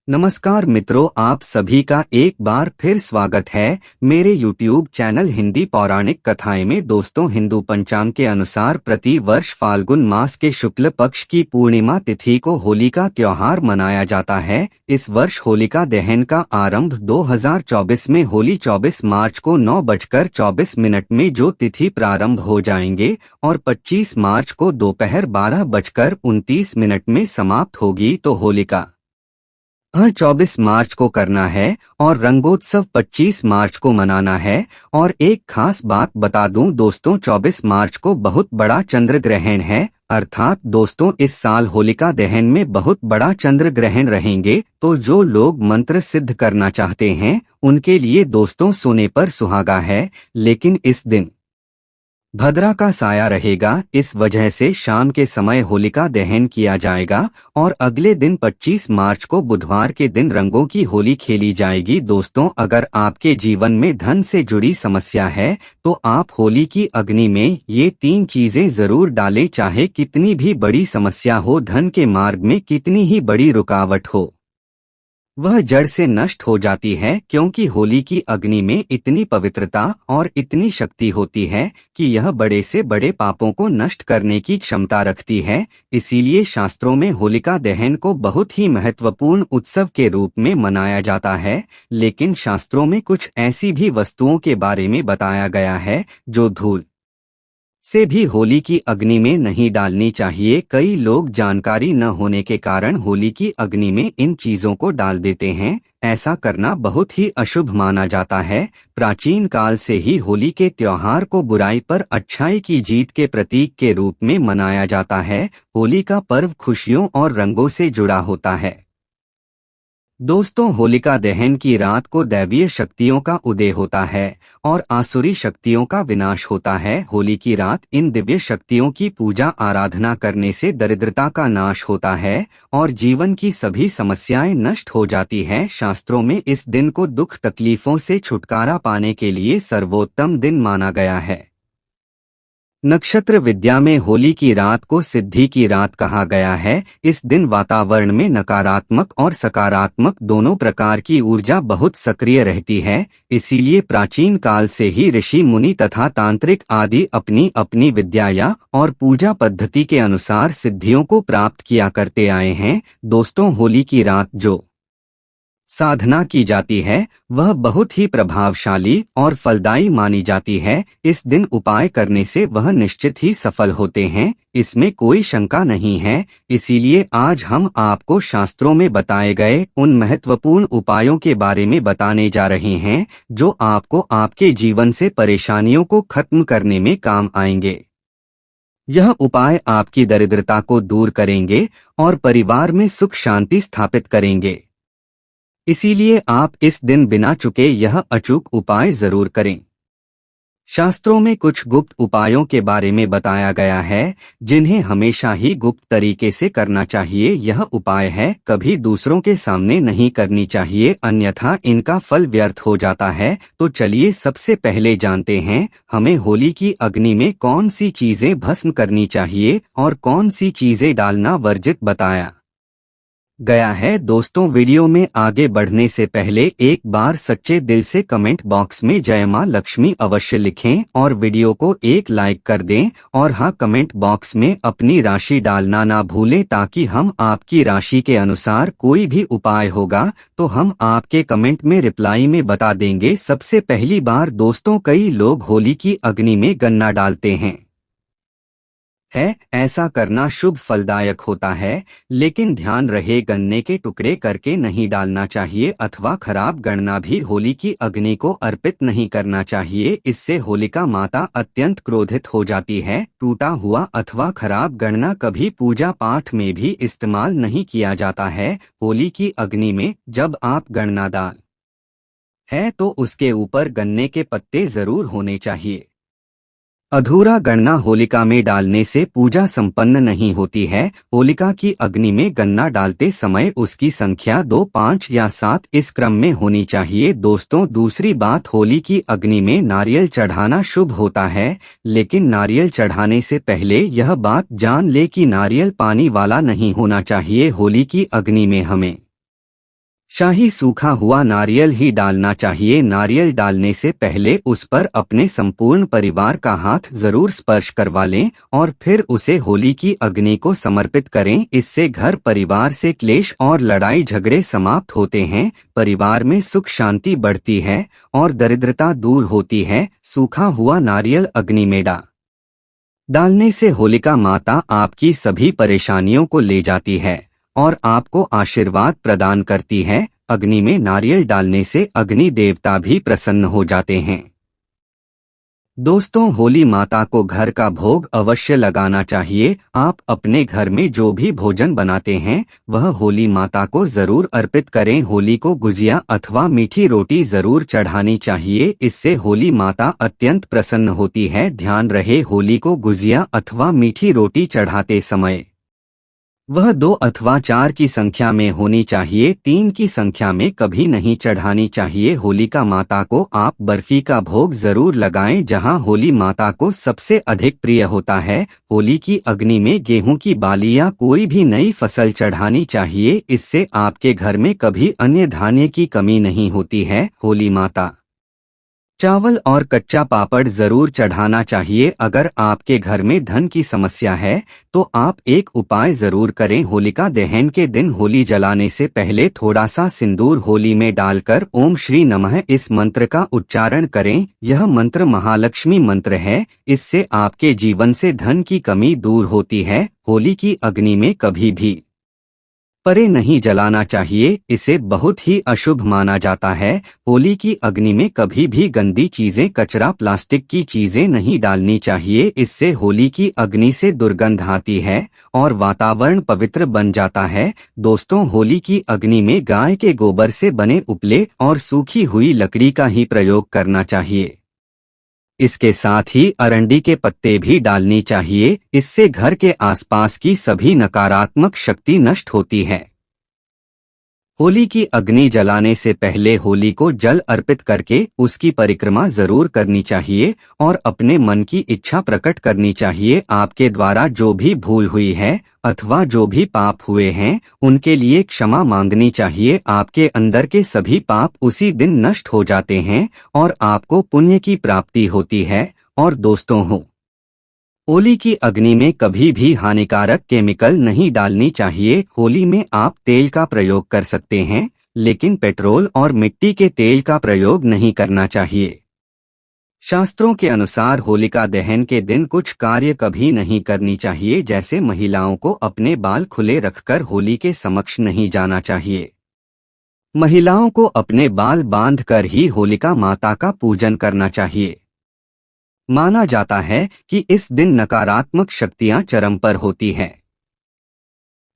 नमस्कार मित्रों, आप सभी का एक बार फिर स्वागत है मेरे YouTube चैनल हिंदी पौराणिक कथाएं में। दोस्तों, हिंदू पंचांग के अनुसार प्रति वर्ष फाल्गुन मास के शुक्ल पक्ष की पूर्णिमा तिथि को होलिका त्योहार मनाया जाता है। इस वर्ष होलिका दहन का आरंभ 2024 में होली 24 मार्च को 9:24 में जो तिथि प्रारंभ हो जाएंगे और 25 मार्च को दोपहर 12:29 में समाप्त होगी। तो होलिका 24 मार्च को करना है और रंगोत्सव 25 मार्च को मनाना है। और एक खास बात बता दूं दोस्तों, 24 मार्च को बहुत बड़ा चंद्र ग्रहण है। अर्थात दोस्तों, इस साल होलिका दहन में बहुत बड़ा चंद्र ग्रहण रहेंगे। तो जो लोग मंत्र सिद्ध करना चाहते हैं उनके लिए दोस्तों सोने पर सुहागा है। लेकिन इस दिन भद्रा का साया रहेगा, इस वजह से शाम के समय होलिका दहन किया जाएगा और अगले दिन 25 मार्च को बुधवार के दिन रंगों की होली खेली जाएगी। दोस्तों, अगर आपके जीवन में धन से जुड़ी समस्या है तो आप होली की अग्नि में ये 3 चीजें जरूर डालें। चाहे कितनी भी बड़ी समस्या हो, धन के मार्ग में कितनी ही बड़ी रुकावट हो, वह जड़ से नष्ट हो जाती है, क्योंकि होली की अग्नि में इतनी पवित्रता और इतनी शक्ति होती है कि यह बड़े से बड़े पापों को नष्ट करने की क्षमता रखती है। इसीलिए शास्त्रों में होलिका दहन को बहुत ही महत्वपूर्ण उत्सव के रूप में मनाया जाता है। लेकिन शास्त्रों में कुछ ऐसी भी वस्तुओं के बारे में बताया गया है जो धूल से भी होली की अग्नि में नहीं डालनी चाहिए। कई लोग जानकारी न होने के कारण होली की अग्नि में इन चीजों को डाल देते हैं। ऐसा करना बहुत ही अशुभ माना जाता है। प्राचीन काल से ही होली के त्योहार को बुराई पर अच्छाई की जीत के प्रतीक के रूप में मनाया जाता है। होली का पर्व खुशियों और रंगों से जुड़ा होता है। दोस्तों, होलिका दहन की रात को दैवीय शक्तियों का उदय होता है और आसुरी शक्तियों का विनाश होता है। होली की रात इन दिव्य शक्तियों की पूजा आराधना करने से दरिद्रता का नाश होता है और जीवन की सभी समस्याएं नष्ट हो जाती हैं। शास्त्रों में इस दिन को दुख तकलीफों से छुटकारा पाने के लिए सर्वोत्तम दिन माना गया है। नक्षत्र विद्या में होली की रात को सिद्धि की रात कहा गया है। इस दिन वातावरण में नकारात्मक और सकारात्मक दोनों प्रकार की ऊर्जा बहुत सक्रिय रहती है। इसीलिए प्राचीन काल से ही ऋषि मुनि तथा तांत्रिक आदि अपनी अपनी विद्या और पूजा पद्धति के अनुसार सिद्धियों को प्राप्त किया करते आए हैं। दोस्तों, होली की रात जो साधना की जाती है वह बहुत ही प्रभावशाली और फलदायी मानी जाती है। इस दिन उपाय करने से वह निश्चित ही सफल होते हैं, इसमें कोई शंका नहीं है। इसीलिए आज हम आपको शास्त्रों में बताए गए उन महत्वपूर्ण उपायों के बारे में बताने जा रहे हैं जो आपको आपके जीवन से परेशानियों को खत्म करने में काम आएंगे। यह उपाय आपकी दरिद्रता को दूर करेंगे और परिवार में सुख शांति स्थापित करेंगे। इसीलिए आप इस दिन बिना चुके यह अचूक उपाय जरूर करें। शास्त्रों में कुछ गुप्त उपायों के बारे में बताया गया है जिन्हें हमेशा ही गुप्त तरीके से करना चाहिए। यह उपाय है कभी दूसरों के सामने नहीं करनी चाहिए, अन्यथा इनका फल व्यर्थ हो जाता है। तो चलिए सबसे पहले जानते हैं हमें होली की अग्नि में कौन सी चीजें भस्म करनी चाहिए और कौन सी चीजें डालना वर्जित बताया गया है। दोस्तों, वीडियो में आगे बढ़ने से पहले एक बार सच्चे दिल से कमेंट बॉक्स में जय मां लक्ष्मी अवश्य लिखें और वीडियो को एक लाइक कर दें। और हाँ, कमेंट बॉक्स में अपनी राशि डालना ना भूलें, ताकि हम आपकी राशि के अनुसार कोई भी उपाय होगा तो हम आपके कमेंट में रिप्लाई में बता देंगे। सबसे पहली बार दोस्तों, कई लोग होली की अग्नि में गन्ना डालते हैं। ऐसा करना शुभ फलदायक होता है, लेकिन ध्यान रहे गन्ने के टुकड़े करके नहीं डालना चाहिए अथवा खराब गन्ना भी होली की अग्नि को अर्पित नहीं करना चाहिए। इससे होलिका माता अत्यंत क्रोधित हो जाती है। टूटा हुआ अथवा खराब गन्ना कभी पूजा पाठ में भी इस्तेमाल नहीं किया जाता है। होली की अग्नि में जब आप गन्ना डाल है तो उसके ऊपर गन्ने के पत्ते जरूर होने चाहिए। अधूरा गन्ना होलिका में डालने से पूजा संपन्न नहीं होती है। होलिका की अग्नि में गन्ना डालते समय उसकी संख्या 2, 5 या 7 इस क्रम में होनी चाहिए। दोस्तों, दूसरी बात, होली की अग्नि में नारियल चढ़ाना शुभ होता है, लेकिन नारियल चढ़ाने से पहले यह बात जान ले कि नारियल पानी वाला नहीं होना चाहिए। होली की अग्नि में हमें शाही सूखा हुआ नारियल ही डालना चाहिए। नारियल डालने से पहले उस पर अपने संपूर्ण परिवार का हाथ जरूर स्पर्श करवा लें और फिर उसे होली की अग्नि को समर्पित करें। इससे घर परिवार से क्लेश और लड़ाई झगड़े समाप्त होते हैं, परिवार में सुख शांति बढ़ती है और दरिद्रता दूर होती है। सूखा हुआ नारियल अग्नि में डालने से होलिका माता आपकी सभी परेशानियों को ले जाती है और आपको आशीर्वाद प्रदान करती है। अग्नि में नारियल डालने से अग्नि देवता भी प्रसन्न हो जाते हैं। दोस्तों, होली माता को घर का भोग अवश्य लगाना चाहिए। आप अपने घर में जो भी भोजन बनाते हैं वह होली माता को जरूर अर्पित करें। होली को गुजिया अथवा मीठी रोटी जरूर चढ़ानी चाहिए, इससे होली माता अत्यंत प्रसन्न होती है। ध्यान रहे, होली को गुजिया अथवा मीठी रोटी चढ़ाते समय वह 2 अथवा 4 की संख्या में होनी चाहिए, 3 की संख्या में कभी नहीं चढ़ानी चाहिए। होलिका माता को आप बर्फी का भोग जरूर लगाएं, जहां होली माता को सबसे अधिक प्रिय होता है। होली की अग्नि में गेहूं की बाली या कोई भी नई फसल चढ़ानी चाहिए, इससे आपके घर में कभी अन्य धान्य की कमी नहीं होती है। होली माता चावल और कच्चा पापड़ जरूर चढ़ाना चाहिए। अगर आपके घर में धन की समस्या है तो आप एक उपाय जरूर करें। होलिका दहन के दिन होली जलाने से पहले थोड़ा सा सिंदूर होली में डालकर ओम श्री नमः इस मंत्र का उच्चारण करें। यह मंत्र महालक्ष्मी मंत्र है, इससे आपके जीवन से धन की कमी दूर होती है। होली की अग्नि में कभी भी परे नहीं जलाना चाहिए, इसे बहुत ही अशुभ माना जाता है। होली की अग्नि में कभी भी गंदी चीजें, कचरा, प्लास्टिक की चीजें नहीं डालनी चाहिए, इससे होली की अग्नि से दुर्गंध आती है और वातावरण पवित्र बन जाता है। दोस्तों, होली की अग्नि में गाय के गोबर से बने उपले और सूखी हुई लकड़ी का ही प्रयोग करना चाहिए। इसके साथ ही अरंडी के पत्ते भी डालनी चाहिए, इससे घर के आसपास की सभी नकारात्मक शक्ति नष्ट होती है। होली की अग्नि जलाने से पहले होली को जल अर्पित करके उसकी परिक्रमा जरूर करनी चाहिए और अपने मन की इच्छा प्रकट करनी चाहिए। आपके द्वारा जो भी भूल हुई है अथवा जो भी पाप हुए हैं उनके लिए क्षमा मांगनी चाहिए। आपके अंदर के सभी पाप उसी दिन नष्ट हो जाते हैं और आपको पुण्य की प्राप्ति होती है। और दोस्तों, होली की अग्नि में कभी भी हानिकारक केमिकल नहीं डालनी चाहिए। होली में आप तेल का प्रयोग कर सकते हैं, लेकिन पेट्रोल और मिट्टी के तेल का प्रयोग नहीं करना चाहिए। शास्त्रों के अनुसार होलिका दहन के दिन कुछ कार्य कभी नहीं करनी चाहिए, जैसे महिलाओं को अपने बाल खुले रखकर होली के समक्ष नहीं जाना चाहिए। महिलाओं को अपने बाल बांधकर ही होलिका माता का पूजन करना चाहिए। माना जाता है कि इस दिन नकारात्मक शक्तियां चरम पर होती हैं।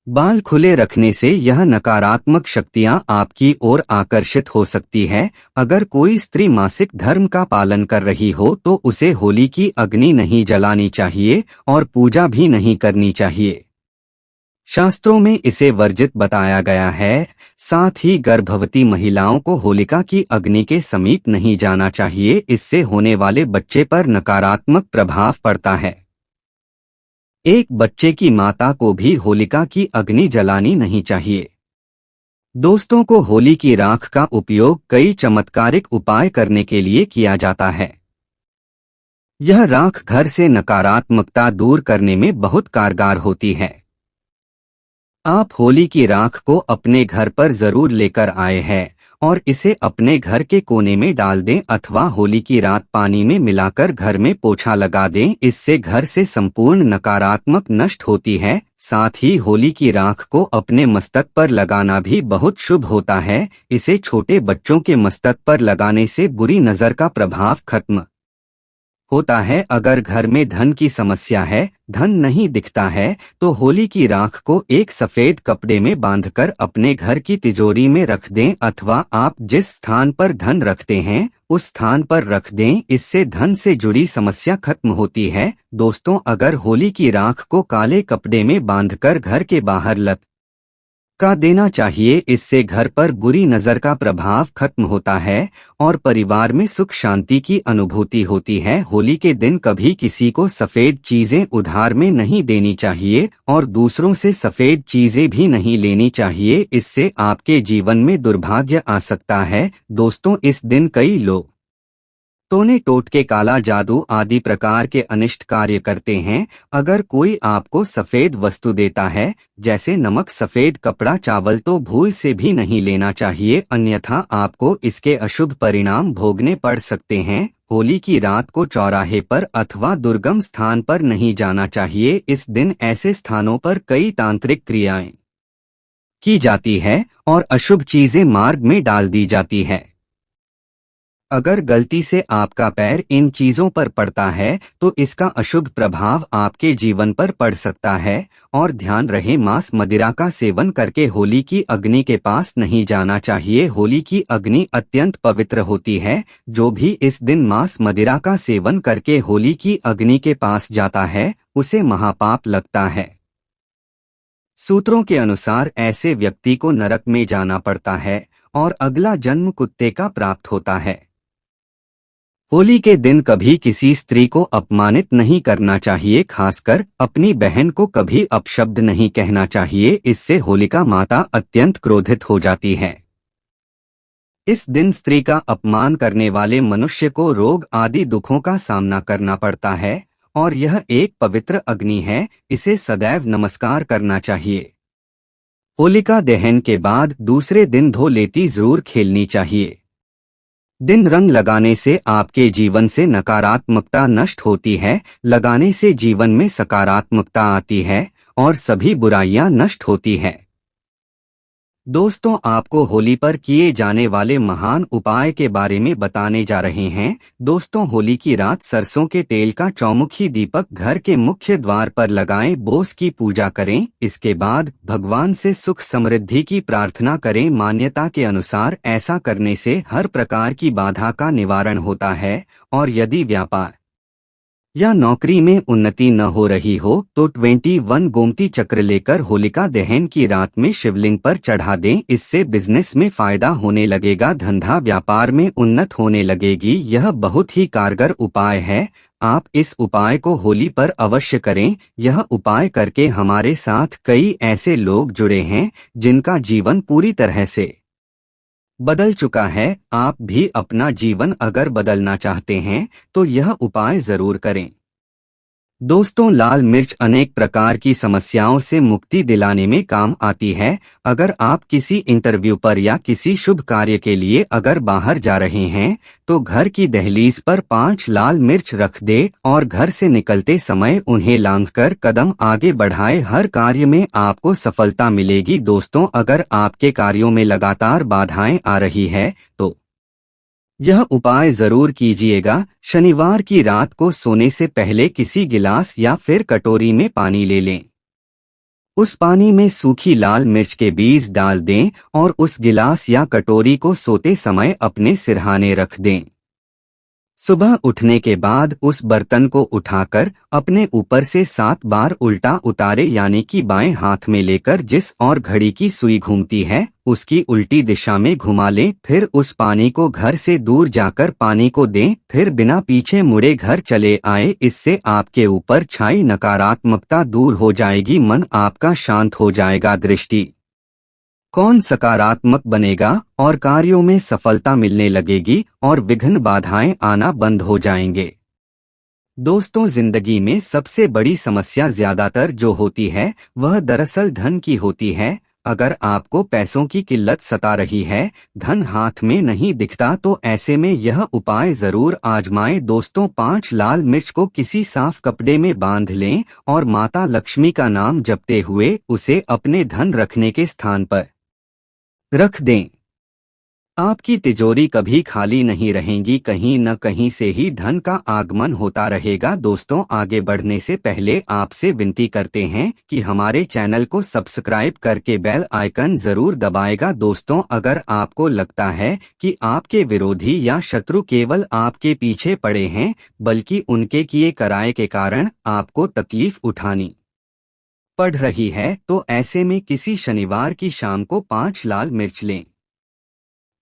बाल खुले रखने से यह नकारात्मक शक्तियां आपकी ओर आकर्षित हो सकती है। अगर कोई स्त्री मासिक धर्म का पालन कर रही हो तो उसे होली की अग्नि नहीं जलानी चाहिए और पूजा भी नहीं करनी चाहिए। शास्त्रों में इसे वर्जित बताया गया है। साथ ही गर्भवती महिलाओं को होलिका की अग्नि के समीप नहीं जाना चाहिए, इससे होने वाले बच्चे पर नकारात्मक प्रभाव पड़ता है। एक बच्चे की माता को भी होलिका की अग्नि जलानी नहीं चाहिए। दोस्तों को होली की राख का उपयोग कई चमत्कारिक उपाय करने के लिए किया जाता है। यह राख घर से नकारात्मकता दूर करने में बहुत कारगर होती है। आप होली की राख को अपने घर पर जरूर लेकर आए हैं और इसे अपने घर के कोने में डाल दें अथवा होली की रात पानी में मिलाकर घर में पोछा लगा दें, इससे घर से संपूर्ण नकारात्मक नष्ट होती है। साथ ही होली की राख को अपने मस्तक पर लगाना भी बहुत शुभ होता है। इसे छोटे बच्चों के मस्तक पर लगाने से बुरी नजर का प्रभाव खत्म होता है। अगर घर में धन की समस्या है, धन नहीं दिखता है, तो होली की राख को एक सफेद कपड़े में बांधकर अपने घर की तिजोरी में रख दें अथवा आप जिस स्थान पर धन रखते हैं उस स्थान पर रख दें, इससे धन से जुड़ी समस्या खत्म होती है। दोस्तों, अगर होली की राख को काले कपड़े में बांधकर घर के बाहर लटका का देना चाहिए। इससे घर पर बुरी नजर का प्रभाव खत्म होता है और परिवार में सुख शांति की अनुभूति होती है। होली के दिन कभी किसी को सफेद चीजें उधार में नहीं देनी चाहिए और दूसरों से सफेद चीजें भी नहीं लेनी चाहिए। इससे आपके जीवन में दुर्भाग्य आ सकता है। दोस्तों, इस दिन कई लोग टोने टोटके, काला जादू आदि प्रकार के अनिष्ट कार्य करते हैं। अगर कोई आपको सफेद वस्तु देता है जैसे नमक, सफेद कपड़ा, चावल, तो भूल से भी नहीं लेना चाहिए, अन्यथा आपको इसके अशुभ परिणाम भोगने पड़ सकते हैं। होली की रात को चौराहे पर अथवा दुर्गम स्थान पर नहीं जाना चाहिए। इस दिन ऐसे स्थानों पर कई तांत्रिक क्रियाएं की जाती है और अशुभ चीजें मार्ग में डाल दी जाती है। अगर गलती से आपका पैर इन चीजों पर पड़ता है तो इसका अशुभ प्रभाव आपके जीवन पर पड़ सकता है। और ध्यान रहे, मांस मदिरा का सेवन करके होली की अग्नि के पास नहीं जाना चाहिए। होली की अग्नि अत्यंत पवित्र होती है। जो भी इस दिन मांस मदिरा का सेवन करके होली की अग्नि के पास जाता है उसे महापाप लगता है। सूत्रों के अनुसार ऐसे व्यक्ति को नरक में जाना पड़ता है और अगला जन्म कुत्ते का प्राप्त होता है। होली के दिन कभी किसी स्त्री को अपमानित नहीं करना चाहिए, खासकर अपनी बहन को कभी अपशब्द नहीं कहना चाहिए। इससे होलिका माता अत्यंत क्रोधित हो जाती है। इस दिन स्त्री का अपमान करने वाले मनुष्य को रोग आदि दुखों का सामना करना पड़ता है और यह एक पवित्र अग्नि है, इसे सदैव नमस्कार करना चाहिए। होलिका दहन के बाद दूसरे दिन धो लेती जरूर खेलनी चाहिए। दिन रंग लगाने से आपके जीवन से नकारात्मकता नष्ट होती है, लगाने से जीवन में सकारात्मकता आती है और सभी बुराइयां नष्ट होती है। दोस्तों, आपको होली पर किए जाने वाले महान उपाय के बारे में बताने जा रहे हैं। दोस्तों, होली की रात सरसों के तेल का चौमुखी दीपक घर के मुख्य द्वार पर लगाएं, बोस की पूजा करें। इसके बाद भगवान से सुख समृद्धि की प्रार्थना करें। मान्यता के अनुसार ऐसा करने से हर प्रकार की बाधा का निवारण होता है और यदि व्यापार या नौकरी में उन्नति न हो रही हो तो 21 गोमती चक्र लेकर होलिका दहन की रात में शिवलिंग पर चढ़ा दें। इससे बिजनेस में फायदा होने लगेगा, धंधा व्यापार में उन्नत होने लगेगी। यह बहुत ही कारगर उपाय है। आप इस उपाय को होली पर अवश्य करें। यह उपाय करके हमारे साथ कई ऐसे लोग जुड़े हैं जिनका जीवन पूरी तरह से बदल चुका है। आप भी अपना जीवन अगर बदलना चाहते हैं तो यह उपाय जरूर करें। दोस्तों, लाल मिर्च अनेक प्रकार की समस्याओं से मुक्ति दिलाने में काम आती है। अगर आप किसी इंटरव्यू पर या किसी शुभ कार्य के लिए अगर बाहर जा रहे हैं तो घर की दहलीज पर 5 लाल मिर्च रख दे और घर से निकलते समय उन्हें लांघकर कदम आगे बढ़ाए। हर कार्य में आपको सफलता मिलेगी। दोस्तों, अगर आपके कार्यों में लगातार बाधाएं आ रही है तो यह उपाय जरूर कीजिएगा। शनिवार की रात को सोने से पहले किसी गिलास या फिर कटोरी में पानी ले लें। उस पानी में सूखी लाल मिर्च के बीज डाल दें और उस गिलास या कटोरी को सोते समय अपने सिरहाने रख दें। सुबह उठने के बाद उस बर्तन को उठाकर अपने ऊपर से 7 बार उल्टा उतारे, यानी कि बाएं हाथ में लेकर जिस और घड़ी की सुई घूमती है उसकी उल्टी दिशा में घुमा लें। फिर उस पानी को घर से दूर जाकर पानी को दें, फिर बिना पीछे मुड़े घर चले आए। इससे आपके ऊपर छाई नकारात्मकता दूर हो जाएगी, मन आपका शांत हो जाएगा, दृष्टि कौन सकारात्मक बनेगा और कार्यों में सफलता मिलने लगेगी और विघ्न बाधाएं आना बंद हो जाएंगे। दोस्तों, जिंदगी में सबसे बड़ी समस्या ज्यादातर जो होती है वह दरअसल धन की होती है। अगर आपको पैसों की किल्लत सता रही है, धन हाथ में नहीं दिखता, तो ऐसे में यह उपाय जरूर आजमाएं। दोस्तों, 5 लाल मिर्च को किसी साफ कपड़े में बांध लें और माता लक्ष्मी का नाम जपते हुए उसे अपने धन रखने के स्थान पर रख दें। आपकी तिजोरी कभी खाली नहीं रहेगी, कहीं न कहीं से ही धन का आगमन होता रहेगा। दोस्तों, आगे बढ़ने से पहले आपसे विनती करते हैं कि हमारे चैनल को सब्सक्राइब करके बेल आइकन जरूर दबाएगा। दोस्तों, अगर आपको लगता है कि आपके विरोधी या शत्रु केवल आपके पीछे पड़े हैं बल्कि उनके किए कराए के कारण आपको तकलीफ उठानी पड़ रही है तो ऐसे में किसी शनिवार की शाम को 5 लाल मिर्च लें,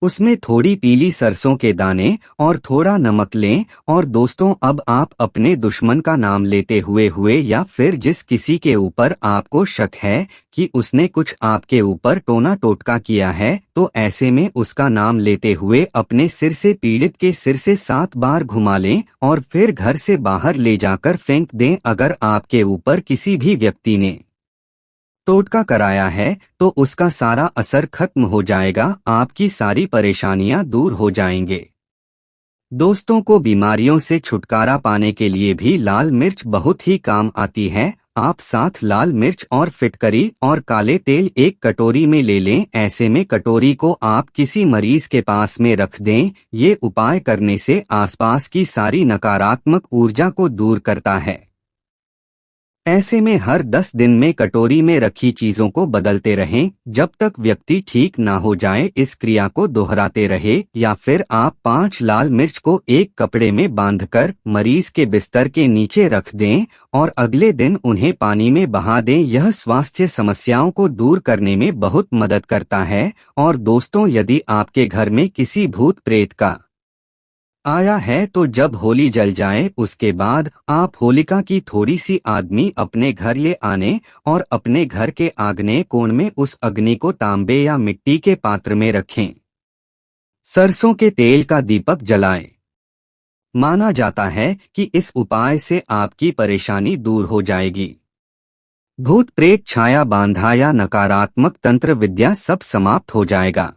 उसमें थोड़ी पीली सरसों के दाने और थोड़ा नमक लें। और दोस्तों, अब आप अपने दुश्मन का नाम लेते हुए या फिर जिस किसी के ऊपर आपको शक है कि उसने कुछ आपके ऊपर टोना टोटका किया है, तो ऐसे में उसका नाम लेते हुए अपने सिर से पीड़ित के सिर से 7 बार घुमा लें और फिर घर से बाहर ले जाकर फेंक दें। अगर आपके ऊपर किसी भी व्यक्ति ने टोटका कराया है तो उसका सारा असर खत्म हो जाएगा, आपकी सारी परेशानियां दूर हो जाएंगे। दोस्तों को बीमारियों से छुटकारा पाने के लिए भी लाल मिर्च बहुत ही काम आती है। आप 7 लाल मिर्च और फिटकरी और काले तेल एक कटोरी में ले लें। ऐसे में कटोरी को आप किसी मरीज के पास में रख दें। ये उपाय करने से आसपास की सारी नकारात्मक ऊर्जा को दूर करता है। ऐसे में हर 10 दिन में कटोरी में रखी चीजों को बदलते रहें जब तक व्यक्ति ठीक ना हो जाए। इस क्रिया को दोहराते रहे। या फिर आप 5 लाल मिर्च को एक कपड़े में बांधकर मरीज के बिस्तर के नीचे रख दें और अगले दिन उन्हें पानी में बहा दें। यह स्वास्थ्य समस्याओं को दूर करने में बहुत मदद करता है। और दोस्तों, यदि आपके घर में किसी भूत प्रेत का आया है तो जब होली जल जाए उसके बाद आप होलिका की थोड़ी सी आदमी अपने घर ले आने और अपने घर के आग्नेय कोण में उस अग्नि को तांबे या मिट्टी के पात्र में रखें। सरसों के तेल का दीपक जलाएं। माना जाता है कि इस उपाय से आपकी परेशानी दूर हो जाएगी। भूत प्रेत छाया बांधा या नकारात्मक तंत्र विद्या सब समाप्त हो जाएगा।